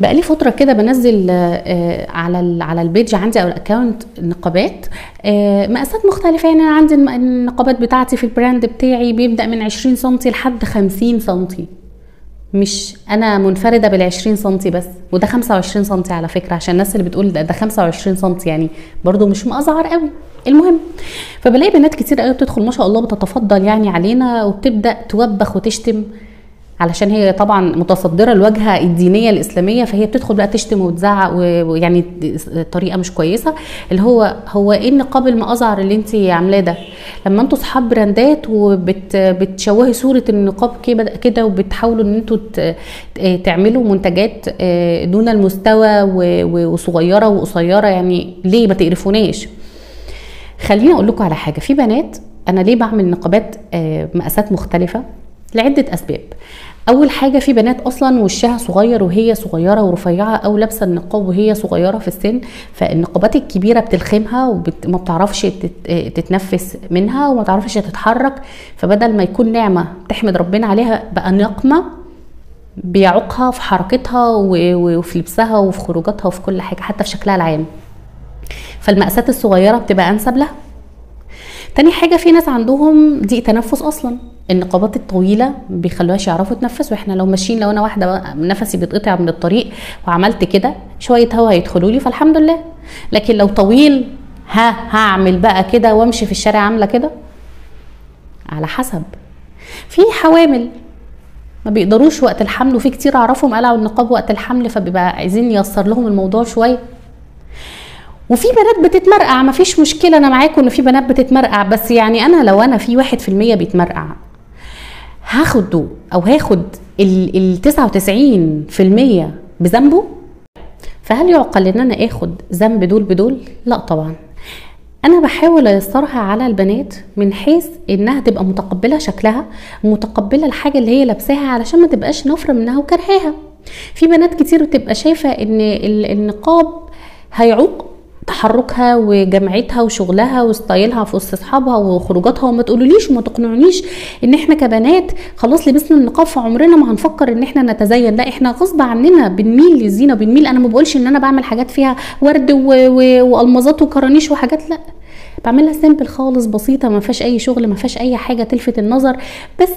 بقالي فتره كده بنزل على البيج عندي او الاكونت نقابات مقاسات مختلفه. يعني انا عندي النقابات بتاعتي في البراند بتاعي بيبدا من 20 سم لحد 50 سم. مش انا منفرده بال 20 سم بس، وده 25 سم على فكره، عشان الناس اللي بتقول ده 25 سم يعني برضو مش مأزعر قوي. المهم، فبلاقي بنات كتير قوي بتدخل ما شاء الله بتتفضل يعني علينا، وبتبدا توبخ وتشتم، علشان هي طبعا متصدره الواجهه الدينيه الاسلاميه، فهي بتدخل بقى تشتم وتزعق ويعني طريقه مش كويسه. اللي هو ايه النقاب المأزعر اللي انت عاملاه ده؟ لما انتوا صحاب براندات وبتشوهي صوره النقاب كده وبتحاولوا ان انتوا تعملوا منتجات دون المستوى وصغيره وقصيره، يعني ليه ما تقرفوناش؟ خليني اقول لكم على حاجه. في بنات، انا ليه بعمل نقابات مقاسات مختلفه؟ لعده اسباب. اول حاجه، في بنات اصلا وشها صغير وهي صغيره ورفيعه، او لابسه النقاب وهي صغيره في السن، فالنقابات الكبيره بتلخمها وما بتعرفش تتنفس منها وما بتعرفش تتحرك، فبدل ما يكون نعمه تحمد ربنا عليها بقى نقمه بيعوقها في حركتها وفي لبسها وفي خروجاتها وفي كل حاجه، حتى في شكلها العام. فالمقاسات الصغيره بتبقى انسب لها. تاني حاجه، في ناس عندهم ضيق تنفس اصلا، النقابات الطويله بيخلوهاش يعرفوا يتنفسوا. احنا لو ماشيين، لو انا واحده نفسي بيتقطع من الطريق وعملت كده شويه هوا هيدخلوا لي فالحمد لله، لكن لو طويل هعمل بقى كده وامشي في الشارع عامله كده؟ على حسب. في حوامل ما بيقدروش وقت الحمل، وفي كتير اعرفهم قلعوا النقاب وقت الحمل، فبيبقى عايزين ييسر لهم الموضوع شويه. وفي بنات بتتمرقع، مفيش مشكله، انا معاكم ان في بنات بتتمرقع، بس يعني انا لو انا في 1% بيتمرقع هاخده او هاخد ال 99% بذنبه؟ فهل يعقل ان انا اخد ذنب دول بدول؟ لا طبعا. انا بحاول ايسرها على البنات من حيث انها تبقى متقبله شكلها، متقبله الحاجه اللي هي لابساها، علشان ما تبقاش نافره منها وكرهاها. في بنات كتير بتبقى شايفه ان النقاب هيعوق تحركها وجمعتها وشغلها وستايلها في وسط اصحابها وخروجاتها، وما تقولوليش وما تقنعونيش ان احنا كبنات خلاص لبسنا النقاب في عمرنا ما هنفكر ان احنا نتزين. لا، احنا غصب عننا بنميل للزينه، بنميل. انا ما بقولش ان انا بعمل حاجات فيها ورد والمظات وكرانيش وحاجات، لا، بعملها سيمبل خالص، بسيطه، ما فيهاش اي شغل، ما فيهاش اي حاجه تلفت النظر، بس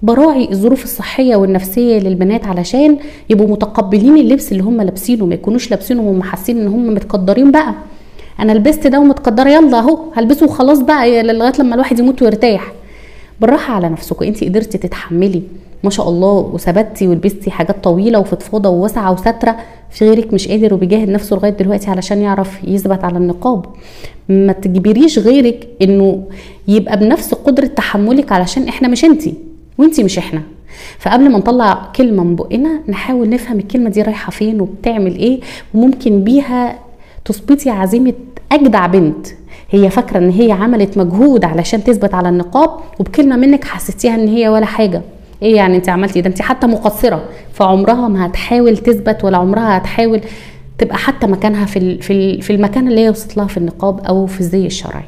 براعي الظروف الصحيه والنفسيه للبنات علشان يبقوا متقبلين اللبس اللي هم لابسينه، ما يكونوش لابسينه وهم حاسين ان هم متقدرين. بقى انا لبست ده ومتقدره، يلا اهو هلبسه وخلاص بقى لغايه لما الواحد يموت ويرتاح. بالراحه على نفسكم. انت قدرتي تتحملي ما شاء الله وثبتي ولبستي حاجات طويله وفضفاضه وواسعه وستره، في غيرك مش قادر وبيجاهد نفسه لغايه دلوقتي علشان يعرف يثبت على النقاب. ما تجبريش غيرك انه يبقى بنفس قدره تحملك، علشان احنا مش انتي وانتي مش احنا. فقبل ما نطلع كلمه من بقنا نحاول نفهم الكلمه دي رايحه فين وبتعمل ايه، وممكن بيها تثبتي عزيمه اجدع بنت هي فاكره ان هي عملت مجهود علشان تثبت على النقاب، وبكلمه منك حسيتيها ان هي ولا حاجه. ايه يعني انت عملتي ده؟ انت حتى مقصره، فعمرها ما هتحاول تثبت، ولا عمرها هتحاول تبقى حتى مكانها في المكان اللي هي وصلت لها في النقاب او في الزي الشرعي.